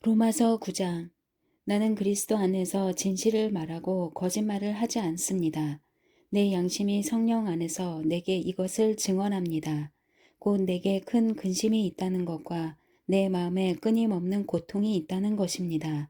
로마서 9장. 나는 그리스도 안에서 진실을 말하고 거짓말을 하지 않습니다. 내 양심이 성령 안에서 내게 이것을 증언합니다. 곧 내게 큰 근심이 있다는 것과 내 마음에 끊임없는 고통이 있다는 것입니다.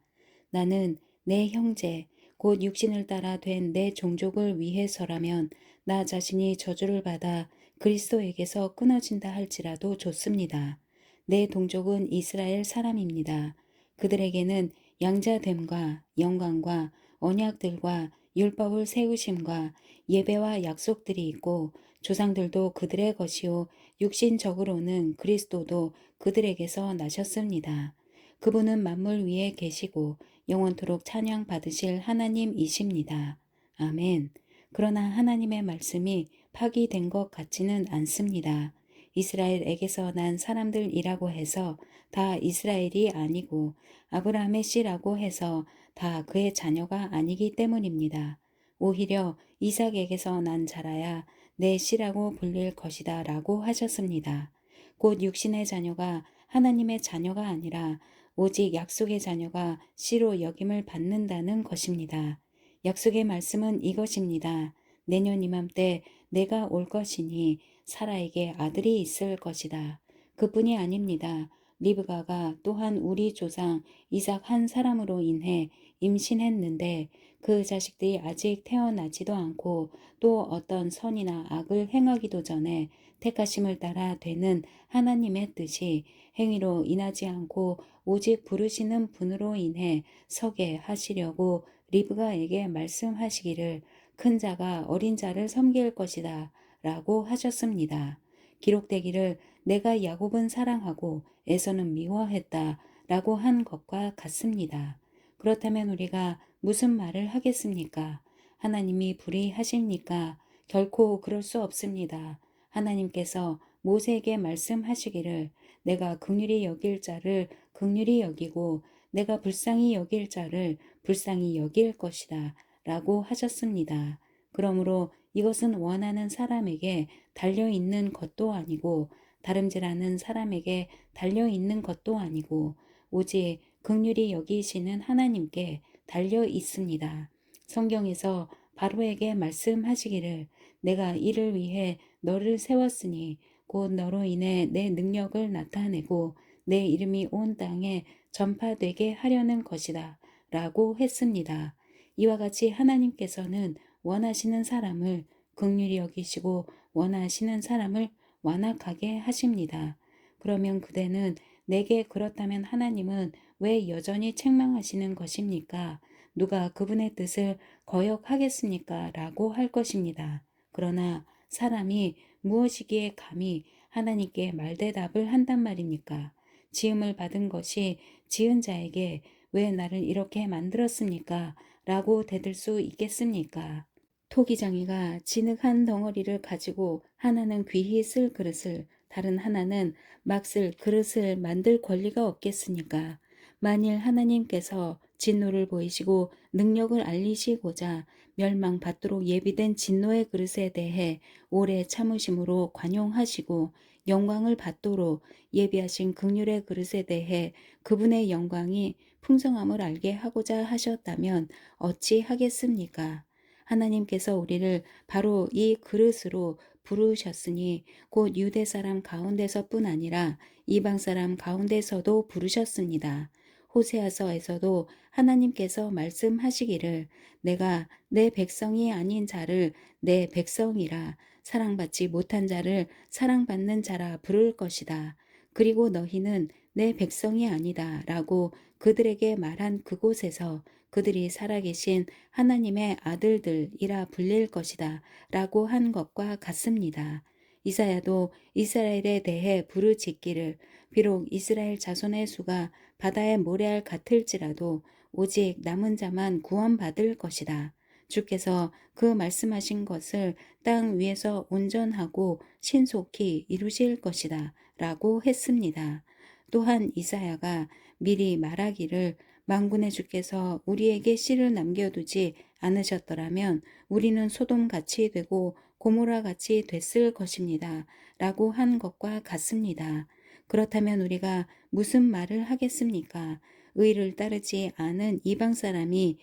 나는 내 형제, 곧 육신을 따라 된 내 종족을 위해서라면 나 자신이 저주를 받아 그리스도에게서 끊어진다 할지라도 좋습니다. 내 동족은 이스라엘 사람입니다. 그들에게는 양자됨과 영광과 언약들과 율법을 세우심과 예배와 약속들이 있고 조상들도 그들의 것이요 육신적으로는 그리스도도 그들에게서 나셨습니다. 그분은 만물 위에 계시고 영원토록 찬양 받으실 하나님이십니다. 아멘. 그러나 하나님의 말씀이 파기된 것 같지는 않습니다. 이스라엘에게서 난 사람들이라고 해서 다 이스라엘이 아니고 아브라함의 씨라고 해서 다 그의 자녀가 아니기 때문입니다. 오히려 이삭에게서 난 자라야 내 씨라고 불릴 것이다 라고 하셨습니다. 곧 육신의 자녀가 하나님의 자녀가 아니라 오직 약속의 자녀가 씨로 여김을 받는다는 것입니다. 약속의 말씀은 이것입니다. 내년 이맘때 내가 올 것이니 사라에게 아들이 있을 것이다. 그뿐이 아닙니다. 리브가가 또한 우리 조상 이삭 한 사람으로 인해 임신했는데 그 자식들이 아직 태어나지도 않고 또 어떤 선이나 악을 행하기도 전에 택하심을 따라 되는 하나님의 뜻이 행위로 인하지 않고 오직 부르시는 분으로 인해 서게 하시려고 리브가에게 말씀하시기를 큰 자가 어린 자를 섬길 것이다 라고 하셨습니다. 기록되기를 내가 야곱은 사랑하고 에서는 미워했다 라고 한 것과 같습니다. 그렇다면 우리가 무슨 말을 하겠습니까? 하나님이 불의하십니까? 결코 그럴 수 없습니다. 하나님께서 모세에게 말씀하시기를 내가 긍휼히 여길 자를 긍휼히 여기고 내가 불쌍히 여길 자를 불쌍히 여길 것이다 라고 하셨습니다. 그러므로 이것은 원하는 사람에게 달려있는 것도 아니고 다름질하는 사람에게 달려있는 것도 아니고 오직 긍휼히 여기시는 하나님께 달려 있습니다. 성경에서 바로에게 말씀하시기를 내가 이를 위해 너를 세웠으니 곧 너로 인해 내 능력을 나타내고 내 이름이 온 땅에 전파되게 하려는 것이다 라고 했습니다. 이와 같이 하나님께서는 원하시는 사람을 긍휼히 여기시고 원하시는 사람을 완악하게 하십니다. 그러면 그대는 내게 그렇다면 하나님은 왜 여전히 책망하시는 것입니까? 누가 그분의 뜻을 거역하겠습니까? 라고 할 것입니다. 그러나 사람이 무엇이기에 감히 하나님께 말대답을 한단 말입니까? 지음을 받은 것이 지은 자에게 왜 나를 이렇게 만들었습니까? 라고 대들 수 있겠습니까? 토기장이가 진흙 한 덩어리를 가지고 하나는 귀히 쓸 그릇을 다른 하나는 막 쓸 그릇을 만들 권리가 없겠습니까? 만일 하나님께서 진노를 보이시고 능력을 알리시고자 멸망받도록 예비된 진노의 그릇에 대해 오래 참으심으로 관용하시고 영광을 받도록 예비하신 긍휼의 그릇에 대해 그분의 영광이 풍성함을 알게 하고자 하셨다면 어찌 하겠습니까? 하나님께서 우리를 바로 이 그릇으로 부르셨으니 곧 유대 사람 가운데서뿐 아니라 이방 사람 가운데서도 부르셨습니다. 호세아서에서도 하나님께서 말씀하시기를 내가 내 백성이 아닌 자를 내 백성이라 사랑받지 못한 자를 사랑받는 자라 부를 것이다. 그리고 너희는 내 백성이 아니다 라고 그들에게 말한 그곳에서 그들이 살아계신 하나님의 아들들이라 불릴 것이다 라고 한 것과 같습니다. 이사야도 이스라엘에 대해 부르짖기를 비록 이스라엘 자손의 수가 바다의 모래알 같을지라도 오직 남은 자만 구원받을 것이다. 주께서 그 말씀하신 것을 땅 위에서 온전하고 신속히 이루실 것이다 라고 했습니다. 또한 이사야가 미리 말하기를 만군의 주께서 우리에게 씨를 남겨두지 않으셨더라면 우리는 소돔같이 되고 고모라같이 됐을 것입니다. 라고 한 것과 같습니다. 그렇다면 우리가 무슨 말을 하겠습니까? 의를 따르지 않은 이방 사람이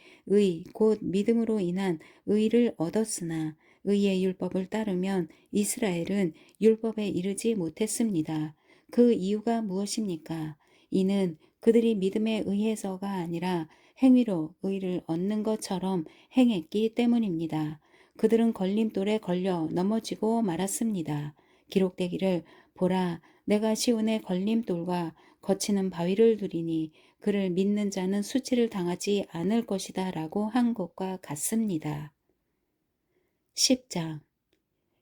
곧 믿음으로 인한 의를 얻었으나 의의 율법을 따르면 이스라엘은 율법에 이르지 못했습니다. 그 이유가 무엇입니까? 이는 그들이 믿음에 의해서가 아니라 행위로 의를 얻는 것처럼 행했기 때문입니다. 그들은 걸림돌에 걸려 넘어지고 말았습니다. 기록되기를 보라, 내가 시온의 걸림돌과 거치는 바위를 두리니 그를 믿는 자는 수치를 당하지 않을 것이다 라고 한 것과 같습니다. 10장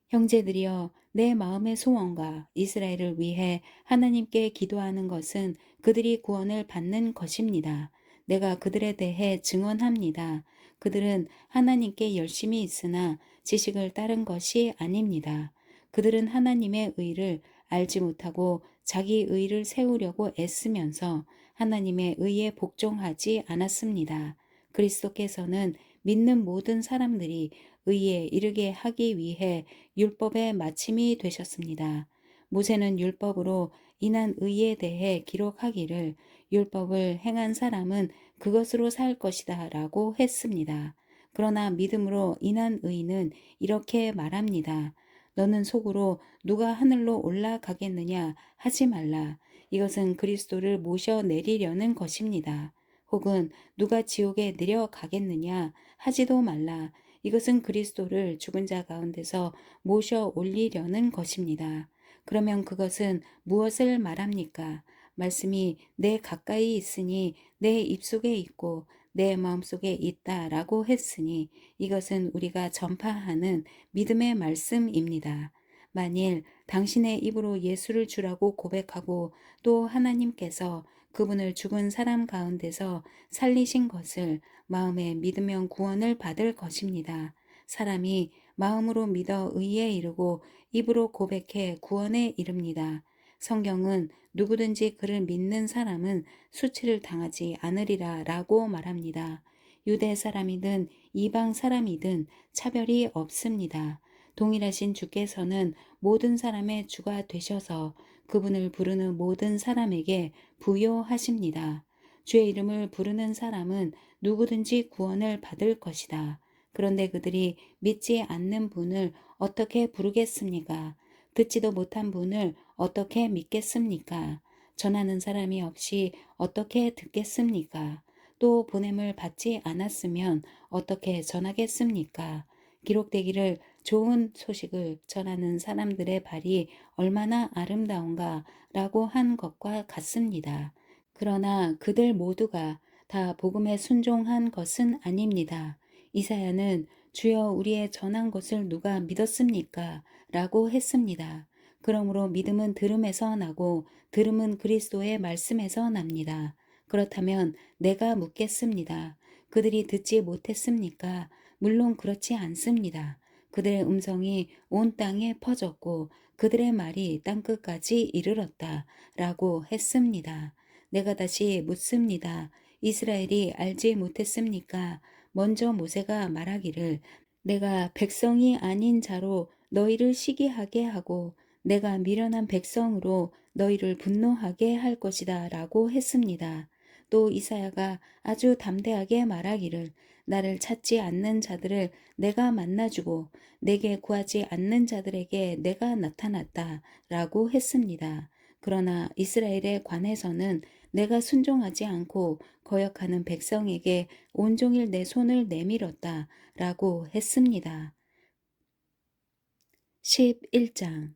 형제들이여 내 마음의 소원과 이스라엘을 위해 하나님께 기도하는 것은 그들이 구원을 받는 것입니다. 내가 그들에 대해 증언합니다. 그들은 하나님께 열심히 있으나 지식을 따른 것이 아닙니다. 그들은 하나님의 의를 알지 못하고 자기 의를 세우려고 애쓰면서 하나님의 의에 복종하지 않았습니다. 그리스도께서는 믿는 모든 사람들이 의에 이르게 하기 위해 율법의 마침이 되셨습니다. 모세는 율법으로 인한 의에 대해 기록하기를 율법을 행한 사람은 그것으로 살 것이다 라고 했습니다. 그러나 믿음으로 인한 의는 이렇게 말합니다. 너는 속으로 누가 하늘로 올라가겠느냐 하지 말라. 이것은 그리스도를 모셔 내리려는 것입니다. 혹은 누가 지옥에 내려가겠느냐 하지도 말라. 이것은 그리스도를 죽은 자 가운데서 모셔 올리려는 것입니다. 그러면 그것은 무엇을 말합니까? 말씀이 내 가까이 있으니 내 입속에 있고 내 마음속에 있다라고 했으니 이것은 우리가 전파하는 믿음의 말씀입니다. 만일 당신의 입으로 예수를 주라고 고백하고 또 하나님께서 그분을 죽은 사람 가운데서 살리신 것을 마음에 믿으면 구원을 받을 것입니다. 사람이 마음으로 믿어 의에 이르고 입으로 고백해 구원에 이릅니다. 성경은 누구든지 그를 믿는 사람은 수치를 당하지 않으리라 라고 말합니다. 유대 사람이든 이방 사람이든 차별이 없습니다. 동일하신 주께서는 모든 사람의 주가 되셔서 그분을 부르는 모든 사람에게 부요하십니다. 주의 이름을 부르는 사람은 누구든지 구원을 받을 것이다. 그런데 그들이 믿지 않는 분을 어떻게 부르겠습니까? 듣지도 못한 분을 어떻게 믿겠습니까? 전하는 사람이 없이 어떻게 듣겠습니까? 또 보냄을 받지 않았으면 어떻게 전하겠습니까? 기록되기를 좋은 소식을 전하는 사람들의 발이 얼마나 아름다운가 라고 한 것과 같습니다. 그러나 그들 모두가 다 복음에 순종한 것은 아닙니다. 이사야는 주여 우리의 전한 것을 누가 믿었습니까? 라고 했습니다. 그러므로 믿음은 들음에서 나고 들음은 그리스도의 말씀에서 납니다. 그렇다면 내가 묻겠습니다. 그들이 듣지 못했습니까? 물론 그렇지 않습니다. 그들의 음성이 온 땅에 퍼졌고 그들의 말이 땅끝까지 이르렀다 라고 했습니다. 내가 다시 묻습니다. 이스라엘이 알지 못했습니까? 먼저 모세가 말하기를 내가 백성이 아닌 자로 너희를 시기하게 하고 내가 미련한 백성으로 너희를 분노하게 할 것이다 라고 했습니다. 또 이사야가 아주 담대하게 말하기를 나를 찾지 않는 자들을 내가 만나주고 내게 구하지 않는 자들에게 내가 나타났다 라고 했습니다. 그러나 이스라엘에 관해서는 내가 순종하지 않고 거역하는 백성에게 온종일 내 손을 내밀었다 라고 했습니다. 11장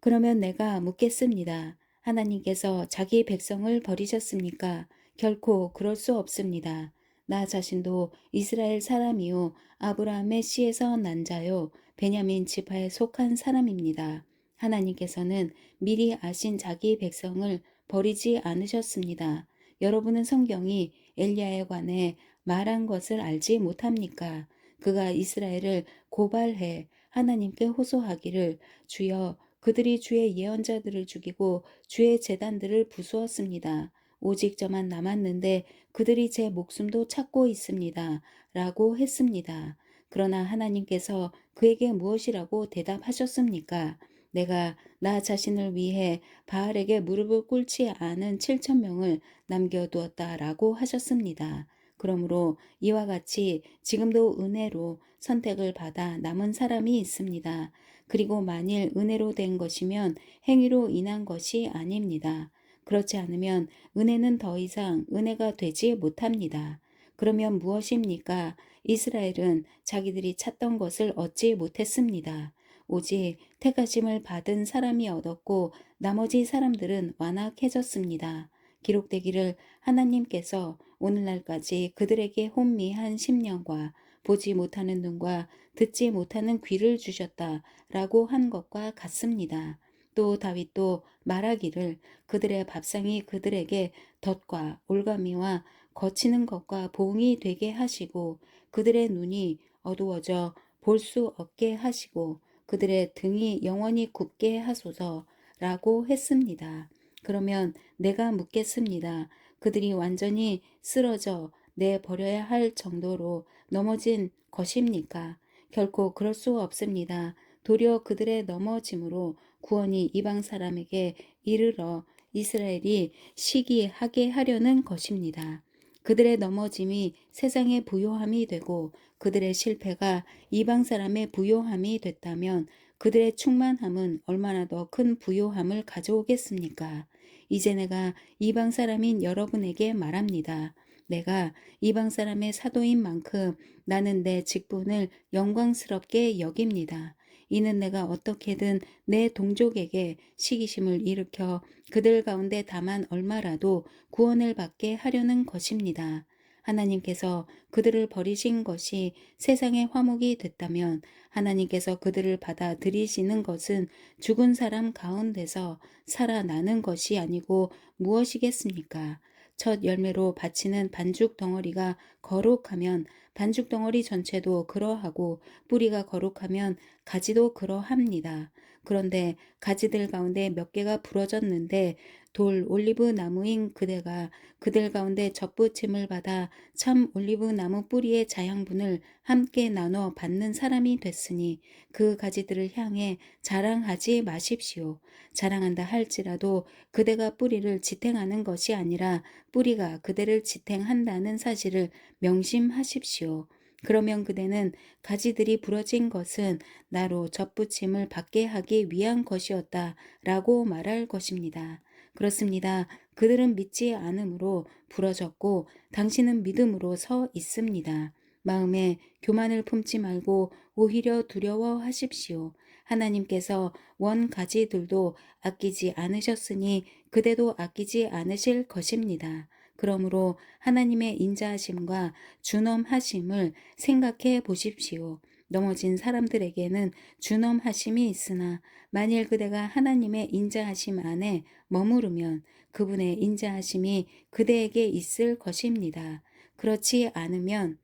그러면 내가 묻겠습니다. 하나님께서 자기 백성을 버리셨습니까? 결코 그럴 수 없습니다. 나 자신도 이스라엘 사람이요 아브라함의 씨에서 난 자요 베냐민 지파에 속한 사람입니다. 하나님께서는 미리 아신 자기 백성을 버리지 않으셨습니다. 여러분은 성경이 엘리야에 관해 말한 것을 알지 못합니까? 그가 이스라엘을 고발해 하나님께 호소하기를 주여 그들이 주의 예언자들을 죽이고 주의 제단들을 부수었습니다. 오직 저만 남았는데 그들이 제 목숨도 찾고 있습니다. 라고 했습니다. 그러나 하나님께서 그에게 무엇이라고 대답하셨습니까? 내가 나 자신을 위해 바알에게 무릎을 꿇지 않은 7천 명을 남겨두었다라고 하셨습니다. 그러므로 이와 같이 지금도 은혜로 선택을 받아 남은 사람이 있습니다. 그리고 만일 은혜로 된 것이면 행위로 인한 것이 아닙니다. 그렇지 않으면 은혜는 더 이상 은혜가 되지 못합니다. 그러면 무엇입니까? 이스라엘은 자기들이 찾던 것을 얻지 못했습니다. 오직 택하심을 받은 사람이 얻었고 나머지 사람들은 완악해졌습니다. 기록되기를 하나님께서 오늘날까지 그들에게 혼미한 심령과 보지 못하는 눈과 듣지 못하는 귀를 주셨다라고 한 것과 같습니다. 또 다윗도 말하기를 그들의 밥상이 그들에게 덫과 올가미와 거치는 것과 봉이 되게 하시고 그들의 눈이 어두워져 볼 수 없게 하시고 그들의 등이 영원히 굽게 하소서라고 했습니다. 그러면 내가 묻겠습니다. 그들이 완전히 쓰러져 내버려야 할 정도로 넘어진 것입니까? 결코 그럴 수 없습니다. 도리어 그들의 넘어짐으로 구원이 이방 사람에게 이르러 이스라엘이 시기하게 하려는 것입니다. 그들의 넘어짐이 세상의 부요함이 되고 그들의 실패가 이방 사람의 부요함이 됐다면 그들의 충만함은 얼마나 더 큰 부요함을 가져오겠습니까? 이제 내가 이방 사람인 여러분에게 말합니다. 내가 이방 사람의 사도인 만큼 나는 내 직분을 영광스럽게 여깁니다. 이는 내가 어떻게든 내 동족에게 시기심을 일으켜 그들 가운데 다만 얼마라도 구원을 받게 하려는 것입니다. 하나님께서 그들을 버리신 것이 세상의 화목이 됐다면 하나님께서 그들을 받아들이시는 것은 죽은 사람 가운데서 살아나는 것이 아니고 무엇이겠습니까? 첫 열매로 바치는 반죽 덩어리가 거룩하면 반죽 덩어리 전체도 그러하고 뿌리가 거룩하면 가지도 그러합니다. 그런데 가지들 가운데 몇 개가 부러졌는데 돌 올리브 나무인 그대가 그들 가운데 접붙임을 받아 참 올리브 나무 뿌리의 자양분을 함께 나눠 받는 사람이 됐으니 그 가지들을 향해 자랑하지 마십시오. 자랑한다 할지라도 그대가 뿌리를 지탱하는 것이 아니라 뿌리가 그대를 지탱한다는 사실을 명심하십시오. 그러면 그대는 가지들이 부러진 것은 나로 접붙임을 받게 하기 위한 것이었다 라고 말할 것입니다. 그렇습니다. 그들은 믿지 않음으로 부러졌고 당신은 믿음으로 서 있습니다. 마음에 교만을 품지 말고 오히려 두려워하십시오. 하나님께서 원 가지들도 아끼지 않으셨으니 그대도 아끼지 않으실 것입니다. 그러므로 하나님의 인자하심과 준엄하심을 생각해 보십시오. 넘어진 사람들에게는 준엄하심이 있으나 만일 그대가 하나님의 인자하심 안에 머무르면 그분의 인자하심이 그대에게 있을 것입니다. 그렇지 않으면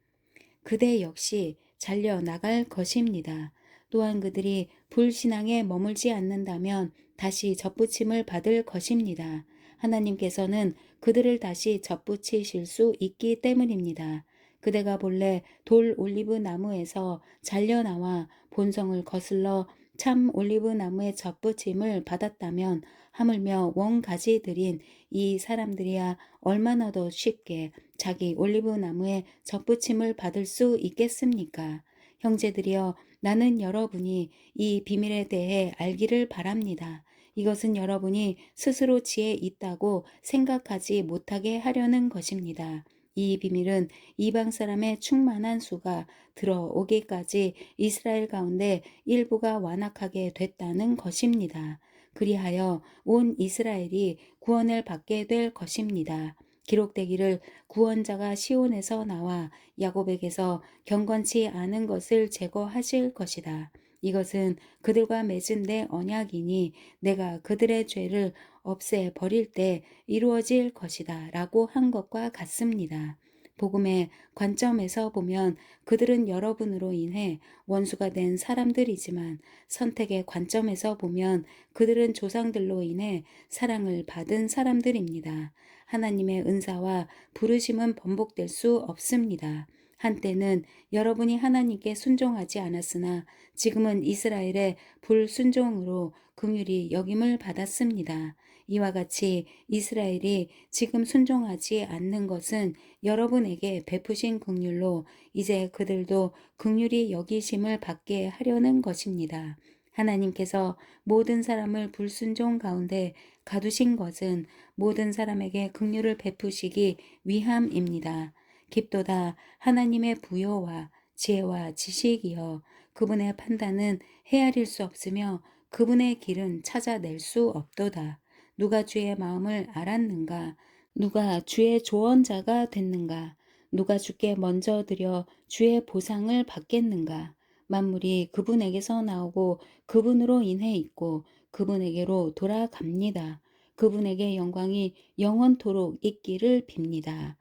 그대 역시 잘려나갈 것입니다. 또한 그들이 불신앙에 머물지 않는다면 다시 접붙임을 받을 것입니다. 하나님께서는 그들을 다시 접붙이실 수 있기 때문입니다. 그대가 본래 돌 올리브 나무에서 잘려나와 본성을 거슬러 참 올리브 나무의 접붙임을 받았다면 하물며 원가지들인 이 사람들이야 얼마나 더 쉽게 자기 올리브 나무에 접붙임을 받을 수 있겠습니까? 형제들이여, 나는 여러분이 이 비밀에 대해 알기를 바랍니다. 이것은 여러분이 스스로 지혜 있다고 생각하지 못하게 하려는 것입니다. 이 비밀은 이방 사람의 충만한 수가 들어오기까지 이스라엘 가운데 일부가 완악하게 됐다는 것입니다. 그리하여 온 이스라엘이 구원을 받게 될 것입니다. 기록되기를 구원자가 시온에서 나와 야곱에게서 경건치 않은 것을 제거하실 것이다. 이것은 그들과 맺은 내 언약이니 내가 그들의 죄를 없애 버릴 때 이루어질 것이다 라고 한 것과 같습니다. 복음의 관점에서 보면 그들은 여러분으로 인해 원수가 된 사람들이지만 선택의 관점에서 보면 그들은 조상들로 인해 사랑을 받은 사람들입니다. 하나님의 은사와 부르심은 번복될 수 없습니다. 한때는 여러분이 하나님께 순종하지 않았으나 지금은 이스라엘의 불순종으로 긍휼히 여김을 받았습니다. 이와 같이 이스라엘이 지금 순종하지 않는 것은 여러분에게 베푸신 긍휼로 이제 그들도 긍휼히 여기심을 받게 하려는 것입니다. 하나님께서 모든 사람을 불순종 가운데 가두신 것은 모든 사람에게 긍휼을 베푸시기 위함입니다. 깊도다 하나님의 부요와 지혜와 지식이여 그분의 판단은 헤아릴 수 없으며 그분의 길은 찾아낼 수 없도다. 누가 주의 마음을 알았는가? 누가 주의 조언자가 됐는가? 누가 주께 먼저 드려 주의 보상을 받겠는가? 만물이 그분에게서 나오고 그분으로 인해 있고 그분에게로 돌아갑니다. 그분에게 영광이 영원토록 있기를 빕니다.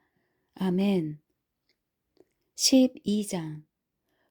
아멘. 12장.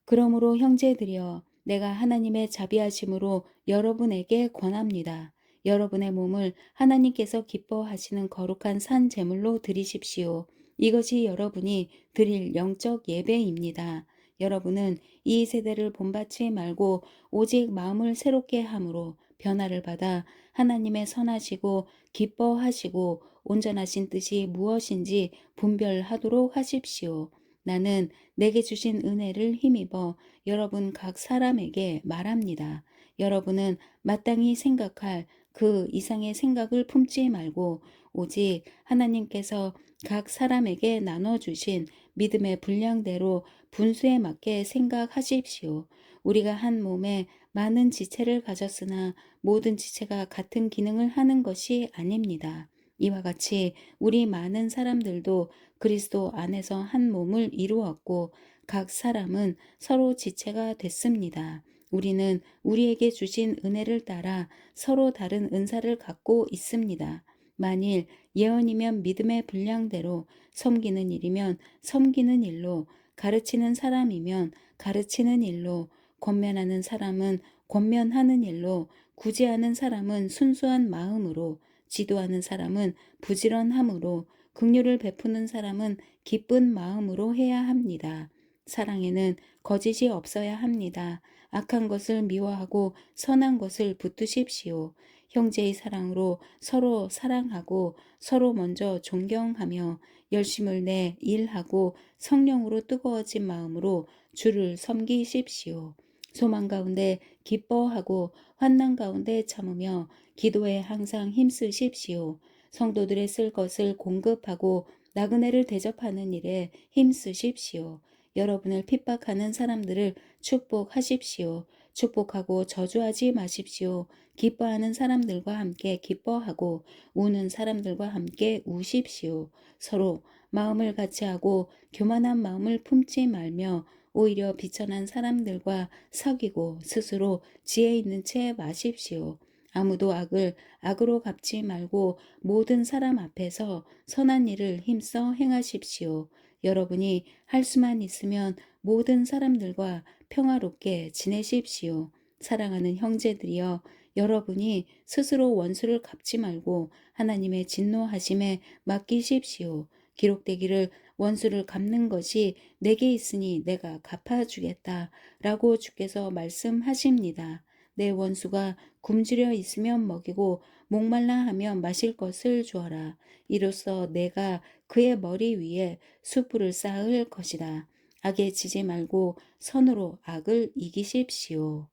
그러므로 형제들이여 내가 하나님의 자비하심으로 여러분에게 권합니다. 여러분의 몸을 하나님께서 기뻐하시는 거룩한 산 제물로 드리십시오. 이것이 여러분이 드릴 영적 예배입니다. 여러분은 이 세대를 본받지 말고 오직 마음을 새롭게 함으로 변화를 받아 하나님의 선하시고 기뻐하시고 온전하신 뜻이 무엇인지 분별하도록 하십시오. 나는 내게 주신 은혜를 힘입어 여러분 각 사람에게 말합니다. 여러분은 마땅히 생각할 그 이상의 생각을 품지 말고 오직 하나님께서 각 사람에게 나눠주신 믿음의 분량대로 분수에 맞게 생각하십시오. 우리가 한 몸에 많은 지체를 가졌으나 모든 지체가 같은 기능을 하는 것이 아닙니다. 이와 같이 우리 많은 사람들도 그리스도 안에서 한 몸을 이루었고 각 사람은 서로 지체가 됐습니다. 우리는 우리에게 주신 은혜를 따라 서로 다른 은사를 갖고 있습니다. 만일 예언이면 믿음의 분량대로, 섬기는 일이면 섬기는 일로, 가르치는 사람이면 가르치는 일로, 권면하는 사람은 권면하는 일로, 구제하는 사람은 순수한 마음으로, 지도하는 사람은 부지런함으로, 긍휼을 베푸는 사람은 기쁜 마음으로 해야 합니다. 사랑에는 거짓이 없어야 합니다. 악한 것을 미워하고 선한 것을 붙드십시오. 형제의 사랑으로 서로 사랑하고 서로 먼저 존경하며 열심을 내 일하고 성령으로 뜨거워진 마음으로 주를 섬기십시오. 소망 가운데 기뻐하고 환난 가운데 참으며 기도에 항상 힘쓰십시오. 성도들의 쓸 것을 공급하고 나그네를 대접하는 일에 힘쓰십시오. 여러분을 핍박하는 사람들을 축복하십시오. 축복하고 저주하지 마십시오. 기뻐하는 사람들과 함께 기뻐하고 우는 사람들과 함께 우십시오. 서로 마음을 같이 하고 교만한 마음을 품지 말며 오히려 비천한 사람들과 사귀고 스스로 지혜 있는 채 마십시오. 아무도 악을 악으로 갚지 말고 모든 사람 앞에서 선한 일을 힘써 행하십시오. 여러분이 할 수만 있으면 모든 사람들과 평화롭게 지내십시오. 사랑하는 형제들이여 여러분이 스스로 원수를 갚지 말고 하나님의 진노하심에 맡기십시오. 기록되기를 원수를 갚는 것이 내게 있으니 내가 갚아주겠다 라고 주께서 말씀하십니다. 내 원수가 굶주려 있으면 먹이고 목말라 하면 마실 것을 주어라. 이로써 내가 그의 머리 위에 숯불을 쌓을 것이다. 악에 지지 말고 선으로 악을 이기십시오.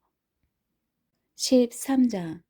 13장.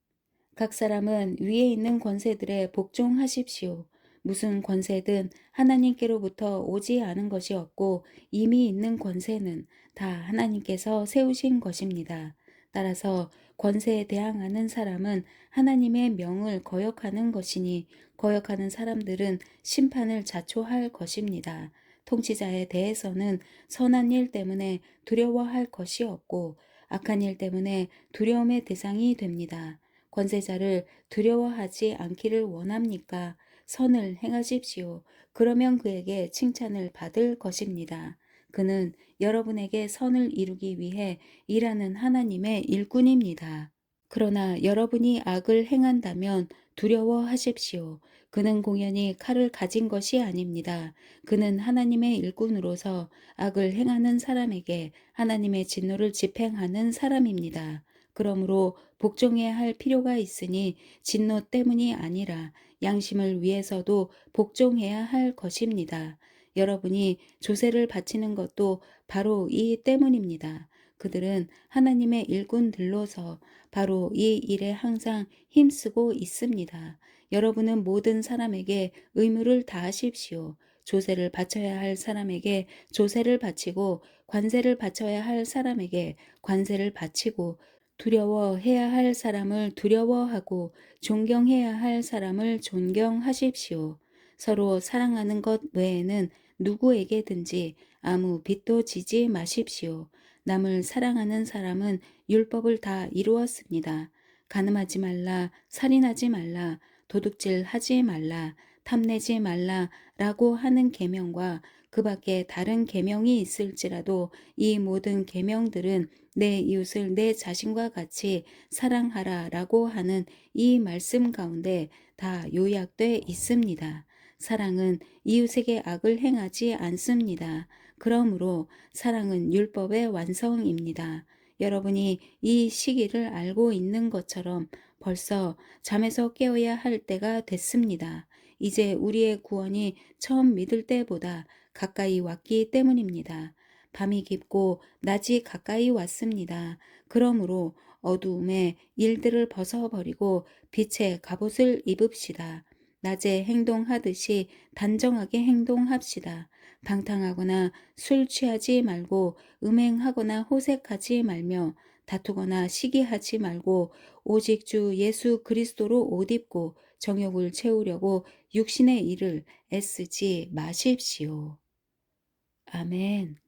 각 사람은 위에 있는 권세들에 복종하십시오. 무슨 권세든 하나님께로부터 오지 않은 것이 없고 이미 있는 권세는 다 하나님께서 세우신 것입니다. 따라서 권세에 대항하는 사람은 하나님의 명을 거역하는 것이니 거역하는 사람들은 심판을 자초할 것입니다. 통치자에 대해서는 선한 일 때문에 두려워할 것이 없고 악한 일 때문에 두려움의 대상이 됩니다. 권세자를 두려워하지 않기를 원합니까? 선을 행하십시오. 그러면 그에게 칭찬을 받을 것입니다. 그는 여러분에게 선을 이루기 위해 일하는 하나님의 일꾼입니다. 그러나 여러분이 악을 행한다면 두려워하십시오. 그는 공연히 칼을 가진 것이 아닙니다. 그는 하나님의 일꾼으로서 악을 행하는 사람에게 하나님의 진노를 집행하는 사람입니다. 그러므로 복종해야 할 필요가 있으니 진노 때문이 아니라 양심을 위해서도 복종해야 할 것입니다. 여러분이 조세를 바치는 것도 바로 이 때문입니다. 그들은 하나님의 일꾼들로서 바로 이 일에 항상 힘쓰고 있습니다. 여러분은 모든 사람에게 의무를 다하십시오. 조세를 바쳐야 할 사람에게 조세를 바치고 관세를 바쳐야 할 사람에게 관세를 바치고 두려워해야 할 사람을 두려워하고 존경해야 할 사람을 존경하십시오. 서로 사랑하는 것 외에는 누구에게든지 아무 빚도 지지 마십시오. 남을 사랑하는 사람은 율법을 다 이루었습니다. 간음하지 말라, 살인하지 말라, 도둑질하지 말라, 탐내지 말라라고 하는 계명과 그 밖에 다른 계명이 있을지라도 이 모든 계명들은 내 이웃을 내 자신과 같이 사랑하라라고 하는 이 말씀 가운데 다 요약돼 있습니다. 사랑은 이웃에게 악을 행하지 않습니다. 그러므로 사랑은 율법의 완성입니다. 여러분이 이 시기를 알고 있는 것처럼 벌써 잠에서 깨어야 할 때가 됐습니다. 이제 우리의 구원이 처음 믿을 때보다 가까이 왔기 때문입니다. 밤이 깊고 낮이 가까이 왔습니다. 그러므로 어두움의 일들을 벗어버리고 빛의 갑옷을 입읍시다. 낮에 행동하듯이 단정하게 행동합시다. 방탕하거나 술 취하지 말고 음행하거나 호색하지 말며 다투거나 시기하지 말고 오직 주 예수 그리스도로 옷 입고 정욕을 채우려고 육신의 일을 애쓰지 마십시오. 아멘.